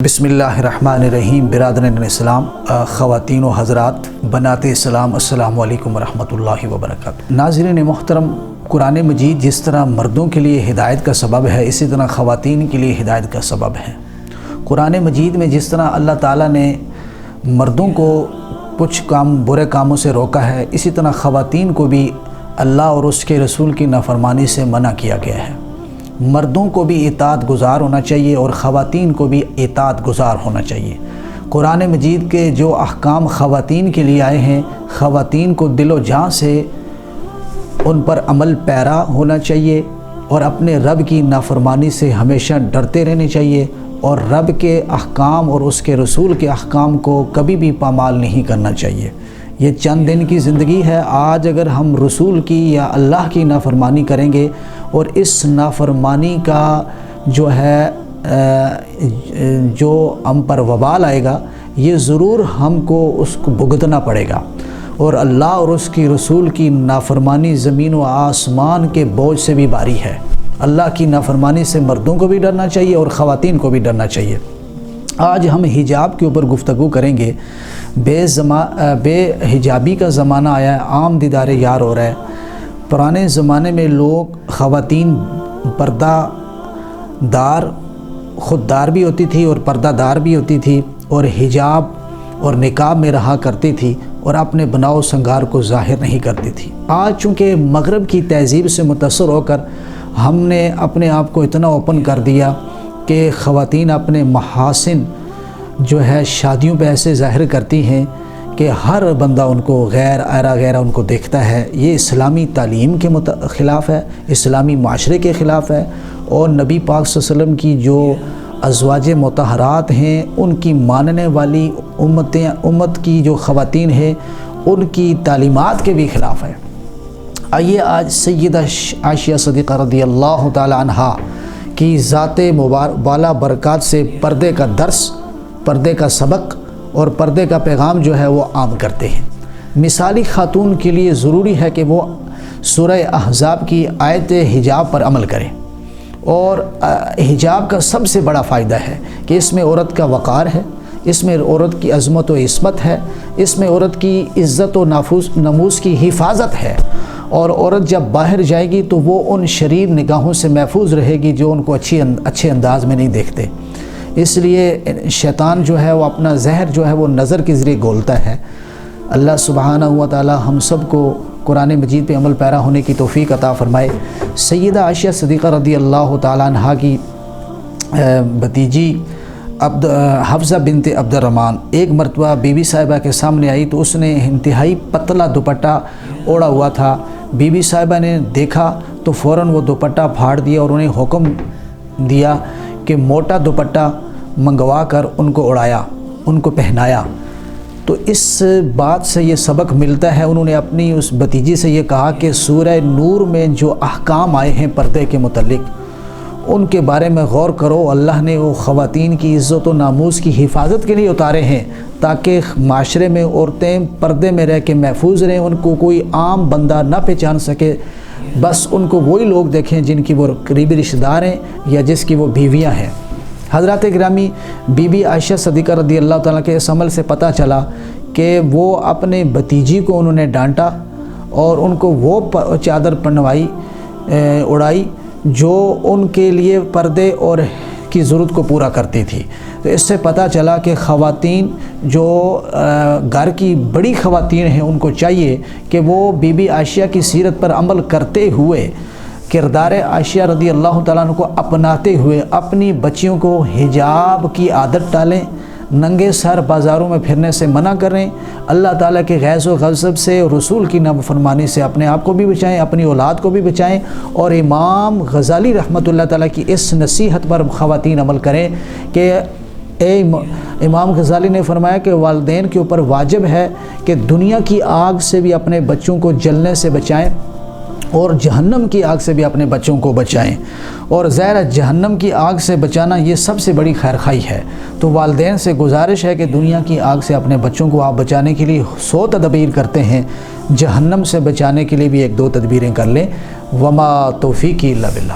بسم اللہ الرحمن الرحیم۔ برادران اسلام، خواتین و حضرات، بنات اسلام، السلام علیکم ورحمۃ اللہ وبرکاتہ۔ ناظرین محترم، قرآن مجید جس طرح مردوں کے لیے ہدایت کا سبب ہے، اسی طرح خواتین کے لیے ہدایت کا سبب ہے۔ قرآن مجید میں جس طرح اللہ تعالیٰ نے مردوں کو کچھ برے کاموں سے روکا ہے، اسی طرح خواتین کو بھی اللہ اور اس کے رسول کی نافرمانی سے منع کیا گیا ہے۔ مردوں کو بھی اطاعت گزار ہونا چاہیے اور خواتین کو بھی اطاعت گزار ہونا چاہیے۔ قرآن مجید کے جو احکام خواتین کے لیے آئے ہیں، خواتین کو دل و جان سے ان پر عمل پیرا ہونا چاہیے اور اپنے رب کی نافرمانی سے ہمیشہ ڈرتے رہنے چاہیے، اور رب کے احکام اور اس کے رسول کے احکام کو کبھی بھی پامال نہیں کرنا چاہیے۔ یہ چند دن کی زندگی ہے، آج اگر ہم رسول کی یا اللہ کی نافرمانی کریں گے اور اس نافرمانی کا جو ہم پر وبال آئے گا، یہ ضرور ہم کو اس کو بھگتنا پڑے گا، اور اللہ اور اس کی رسول کی نافرمانی زمین و آسمان کے بوجھ سے بھی بھاری ہے۔ اللہ کی نافرمانی سے مردوں کو بھی ڈرنا چاہیے اور خواتین کو بھی ڈرنا چاہیے۔ آج ہم حجاب کے اوپر گفتگو کریں گے۔ بے حجابی کا زمانہ آیا ہے، عام دیدار یار ہو رہا ہے۔ پرانے زمانے میں لوگ خواتین پردہ دار، خوددار بھی ہوتی تھی اور پردہ دار بھی ہوتی تھی، اور حجاب اور نقاب میں رہا کرتی تھی اور اپنے بناؤ سنگار کو ظاہر نہیں کرتی تھی۔ آج چونکہ مغرب کی تہذیب سے متاثر ہو کر ہم نے اپنے آپ کو اتنا اوپن کر دیا کہ خواتین اپنے محاسن شادیوں پہ ایسے ظاہر کرتی ہیں کہ ہر بندہ ان کو غیر ان کو دیکھتا ہے۔ یہ اسلامی تعلیم کے خلاف ہے، اسلامی معاشرے کے خلاف ہے، اور نبی پاک صلی اللہ علیہ وسلم کی جو ازواج مطہرات ہیں، ان کی ماننے والی امت کی جو خواتین ہیں، ان کی تعلیمات کے بھی خلاف ہے۔ آئیے آج سیدہ عائشہ صدیقہ رضی اللہ تعالی عنہا کی ذات بالا برکات سے پردے کا درس، پردے کا سبق اور پردے کا پیغام وہ عام کرتے ہیں۔ مثالی خاتون کے لیے ضروری ہے کہ وہ سورہ احزاب کی آیت حجاب پر عمل کریں، اور حجاب کا سب سے بڑا فائدہ ہے کہ اس میں عورت کا وقار ہے، اس میں عورت کی عظمت و عصمت ہے، اس میں عورت کی عزت و ناموس کی حفاظت ہے، اور عورت جب باہر جائے گی تو وہ ان شریر نگاہوں سے محفوظ رہے گی جو ان کو اچھے انداز میں نہیں دیکھتے۔ اس لیے شیطان وہ اپنا زہر وہ نظر کے ذریعے گھولتا ہے۔ اللہ سبحانہ و تعالی ہم سب کو قرآن مجید پہ عمل پیرا ہونے کی توفیق عطا فرمائے۔ سیدہ عائشہ صدیقہ رضی اللہ تعالی عنہا کی بھتیجی حفصہ بنت عبد الرحمن ایک مرتبہ بی بی صاحبہ کے سامنے آئی تو اس نے انتہائی پتلا دوپٹہ اوڑھا ہوا تھا۔ بی بی صاحبہ نے دیکھا تو فوراً وہ دوپٹہ پھاڑ دیا اور انہیں حکم دیا کہ موٹا دوپٹہ منگوا کر ان کو اڑایا، ان کو پہنایا۔ تو اس بات سے یہ سبق ملتا ہے، انہوں نے اپنی اس بھتیجی سے یہ کہا کہ سورہ نور میں جو احکام آئے ہیں پردے کے متعلق، ان کے بارے میں غور کرو۔ اللہ نے وہ خواتین کی عزت و ناموس کی حفاظت کے لیے اتارے ہیں تاکہ معاشرے میں عورتیں پردے میں رہ کے محفوظ رہیں، ان کو کوئی عام بندہ نہ پہچان سکے، بس ان کو وہی لوگ دیکھیں جن کی وہ قریبی رشتہ دار ہیں یا جس کی وہ بیویاں ہیں۔ حضرات گرامی، بی بی عائشہ صدیقہ رضی اللہ تعالیٰ کے اس عمل سے پتہ چلا کہ وہ اپنے بھتیجی کو انہوں نے ڈانٹا اور ان کو وہ چادر اڑائی جو ان کے لیے پردے اور کی ضرورت کو پورا کرتی تھی۔ تو اس سے پتہ چلا کہ خواتین جو گھر کی بڑی خواتین ہیں، ان کو چاہیے کہ وہ بی بی عائشہ کی سیرت پر عمل کرتے ہوئے، کردار عائشہ رضی اللہ تعالیٰ عنہ کو اپناتے ہوئے اپنی بچیوں کو حجاب کی عادت ڈالیں، ننگے سر بازاروں میں پھرنے سے منع کریں، اللہ تعالیٰ کے غیظ و غضب سے، رسول کی نافرمانی سے اپنے آپ کو بھی بچائیں، اپنی اولاد کو بھی بچائیں، اور امام غزالی رحمۃ اللہ تعالیٰ کی اس نصیحت پر خواتین عمل کریں کہ امام غزالی نے فرمایا کہ والدین کے اوپر واجب ہے کہ دنیا کی آگ سے بھی اپنے بچوں کو جلنے سے بچائیں اور جہنم کی آگ سے بھی اپنے بچوں کو بچائیں، اور ظاہر جہنم کی آگ سے بچانا یہ سب سے بڑی خیرخواہی ہے۔ تو والدین سے گزارش ہے کہ دنیا کی آگ سے اپنے بچوں کو آپ بچانے کے لیے 100 تدبیر کرتے ہیں، جہنم سے بچانے کے لیے بھی 1-2 تدبیریں کر لیں۔ وما توفیقی الا باللہ۔